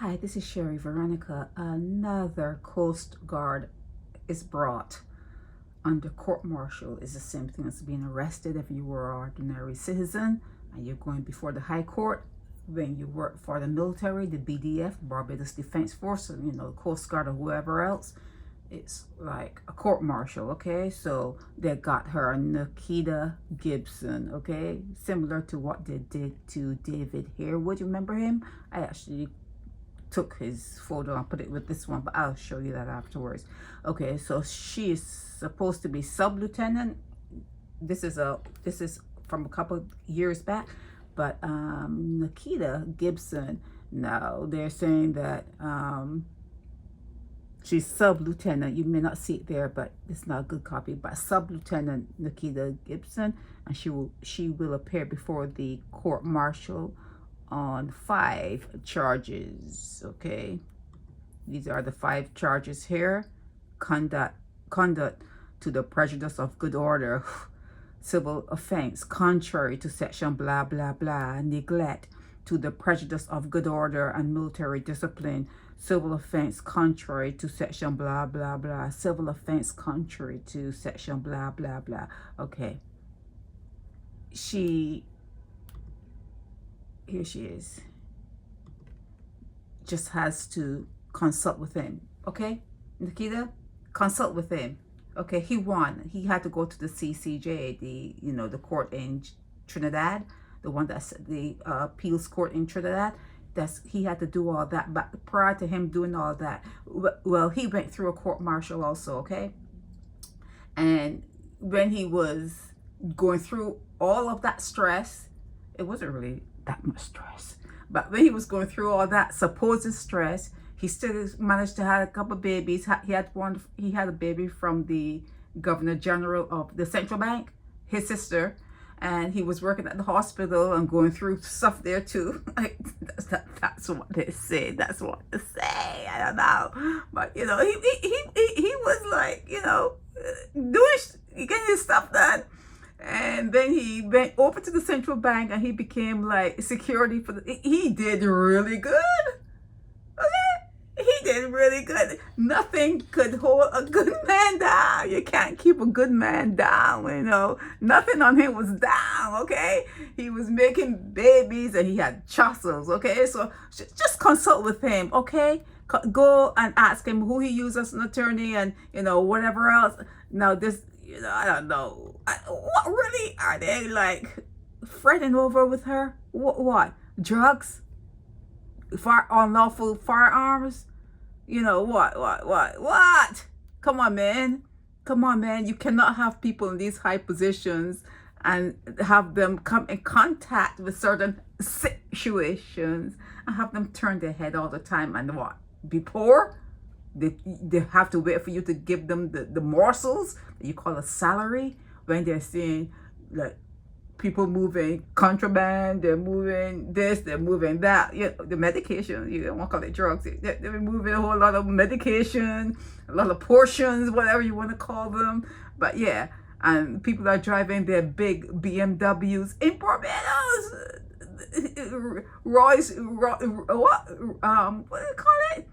Hi, this is Sherry Veronica. Another Coast Guard is brought under court-martial. Is the same thing as being arrested if you were an ordinary citizen and you're going before the High Court. When you work for the military, the BDF, Barbados Defense Force, and the Coast Guard or whoever else, it's like a court-martial, okay? So they got her, Nakeida Gibson, okay? Similar to what they did to David Harewood. You remember him? I actually took his photo and put it with this one, but I'll show you that afterwards. Okay, so she is supposed to be sub-lieutenant. This is from a couple years back, but Nakeida Gibson, now they're saying that she's sub-lieutenant. You may not see it there, but it's not a good copy. But sub-lieutenant Nakeida Gibson, and she will appear before the court-martial on 5 charges. Okay, these are the 5 charges here: conduct to the prejudice of good order, civil offense contrary to section blah blah blah, neglect to the prejudice of good order and military discipline, civil offense contrary to section blah blah blah, civil offense contrary to section blah blah blah. Okay, here she is, just has to consult with him. Okay, Nakeida, consult with him. Okay, he won. He had to go to the CCJ, the court in Trinidad, the one that's the appeals court in Trinidad. He had to do all that. But prior to him doing all that, well, he went through a court-martial also. Okay, and when he was going through all of that stress, it wasn't really that much stress, but when he was going through all that supposed stress, he still managed to have a couple of babies. He had a baby from the governor general of the central bank, his sister, and he was working at the hospital and going through stuff there too. Like, that's what they say. That's what they say. I don't know, but he was like, doing getting his stuff done. And then he went over to the central bank and he became like security for he did really good. Okay? He did really good. Nothing could hold a good man down. You can't keep a good man down, Nothing on him was down, okay? He was making babies and he had chossels, okay? So just consult with him, okay? Go and ask him who he used as an attorney and, whatever else. Now this, I don't know. What really are they like fretting over with her? What? Drugs? Unlawful firearms? What? Come on, man. Come on, man. You cannot have people in these high positions and have them come in contact with certain situations and have them turn their head all the time and what? Be poor? They have to wait for you to give them the morsels that you call a salary when they're seeing like people moving contraband, they're moving this, they're moving that. The medication, you don't want to call it drugs. They're moving a whole lot of medication, a lot of portions, whatever you want to call them. But yeah, and people are driving their big BMWs in Barbados. What do you call it?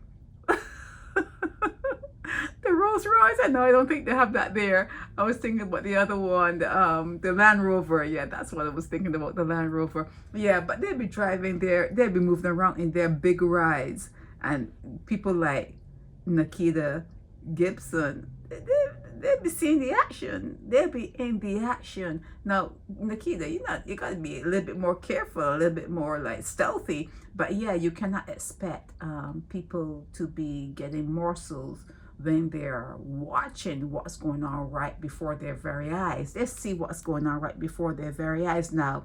The Rolls Royce. I know, I don't think they have that there. I was thinking about the other one, the Land Rover. Yeah, that's what I was thinking about, the Land Rover. Yeah, but they'd be driving there, they'd be moving around in their big rides, and people like Nakeida Gibson, they'd be seeing the action. They'd be in the action. Now, Nakeida, you gotta be a little bit more careful, a little bit more like stealthy. But yeah, you cannot expect people to be getting morsels when they're watching what's going on right before their very eyes. They see what's going on right before their very eyes. Now,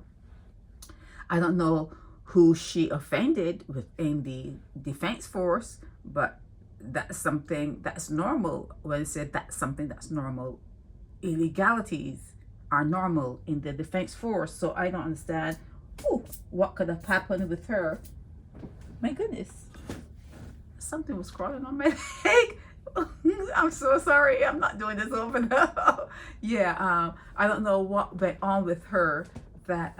I don't know who she offended within the defense force, but that's something that's normal. When I said that's something that's normal, illegalities are normal in the defense force. So I don't understand what could have happened with her. My goodness, something was crawling on my leg. I'm so sorry. I'm not doing this over now. Yeah, I don't know what went on with her that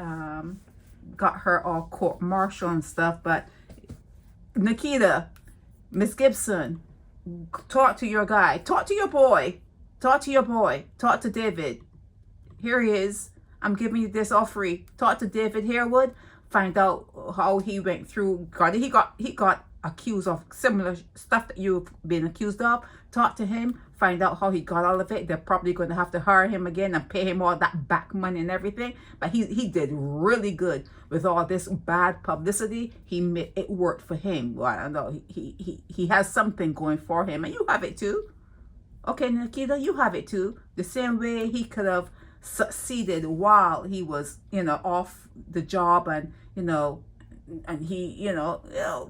got her all court-martial and stuff, but Nakeida, Miss Gibson, talk to your guy. Talk to your boy. Talk to your boy. Talk to David. Here he is. I'm giving you this all free. Talk to David Harewood. Find out how he went through. He got accused of similar stuff that you've been accused of. Talk to him. Find out how he got all of it. They're probably going to have to hire him again and pay him all that back money and everything. But he did really good with all this bad publicity. It worked for him. Well, I don't know. He has something going for him, and you have it too. Okay, Nakeida, you have it too. The same way he could have succeeded while he was, off the job, and and he,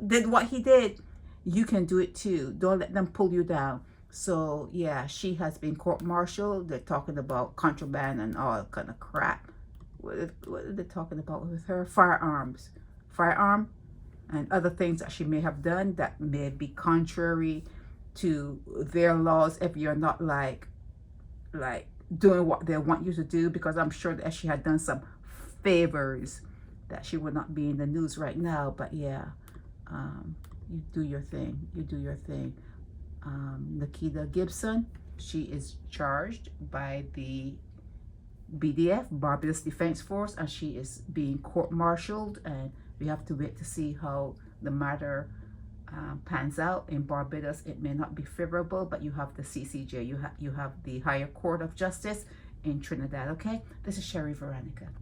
did what he did. You can do it too. Don't let them pull you down. So yeah, she has been court-martialed. They're talking about contraband and all kind of crap. What are they talking about with her? Firearm, and other things that she may have done that may be contrary to their laws if you're not like doing what they want you to do, because I'm sure that she had done some favors that she would not be in the news right now. But yeah, you do your thing. Nakeida Gibson, she is charged by the BDF, Barbados Defense Force, and she is being court-martialed, and we have to wait to see how the matter pans out. In Barbados, it may not be favorable, but you have the CCJ, you have the Higher Court of Justice in Trinidad. Okay, this is Sherry Veronica.